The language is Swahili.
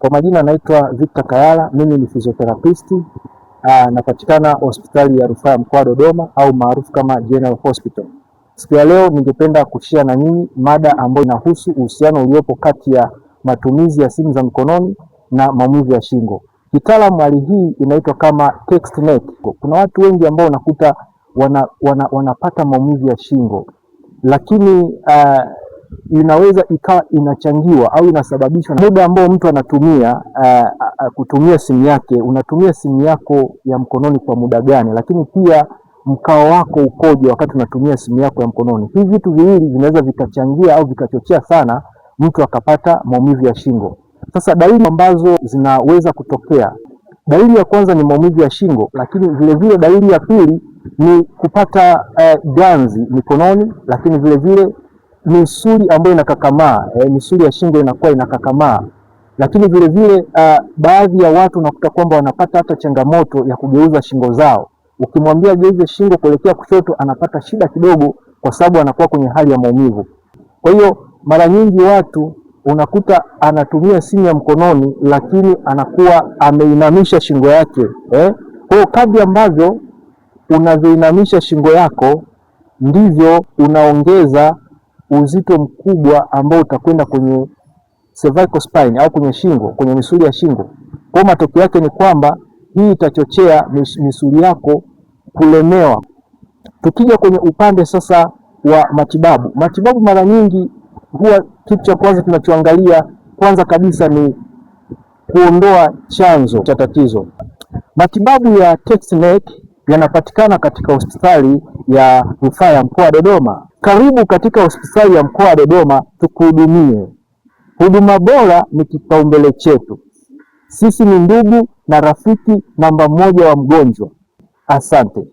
Kwa majina naitwa Victor Kayala, mimi ni physiotherapist. Napatikana hospitali ya rufaa mkoa wa Dodoma au maarufu kama General Hospital. Siku ya leo ningependa kushare na nyinyi mada ambayo inahusu uhusiano uliopo kati ya matumizi ya simu za mkononi na maumivu ya shingo. Kitaalamu hali hii inaitwa kama text neck. Kuna watu wengi ambao unakuta wanapata maumivu ya shingo, lakini inaweza ikawa inachangiwa au inasababishwa na muda ambao mtu anatumia kutumia simu yake. Unatumia simu yako ya mkononi kwa muda gani, lakini pia mkao wako ukoje wakati unatumia simu yako ya mkononi. Hivi vitu viwili vinaweza vikachangia au vikachochea sana mtu akapata maumivu ya shingo. Sasa dalili ambazo zinaweza kutokea, dalili ya kwanza ni maumivu ya shingo, lakini vile vile dalili ya pili ni kupata ganzi mikononi, lakini vile vile misuli ambayo inakakamaa, misuli ya shingo inakuwa inakakamaa. Lakini vile vile baadhi ya watu unakuta kwamba wanapata hata changamoto ya kugeuza shingo zao. Ukimwambia geuze shingo kuelekea kushoto, anapata shida kidogo kwa sababu anakuwa kwenye hali ya maumivu. Kwa hiyo mara nyingi watu unakuta anatumia simu ya mkononi lakini anakuwa ameinamisha shingo yake. Kwa hiyo kadri ambavyo unavyoinamisha shingo yako ndivyo unaongeza uzito mkubwa ambao utakwenda kwenye cervical spine au kwenye shingo, kwenye misuli ya shingo. Kwa matokeo yake ni kwamba hii itachochea misuli yako kulemewa. Tukija kwenye upande sasa wa matibabu mara nyingi huwa kitu cha kwanza tunachoangalia kwanza kabisa ni kuondoa chanzo cha tatizo. Matibabu ya text neck yanapatikana katika hospitali ya rufaa ya mkoa wa Dodoma. Karibu katika hospitali ya mkoa wa Dodoma, tukuhudumie. Huduma bora ni kipaumbele chetu. Sisi ni ndugu na rafiki namba 1 wa mgonjwa. Asante.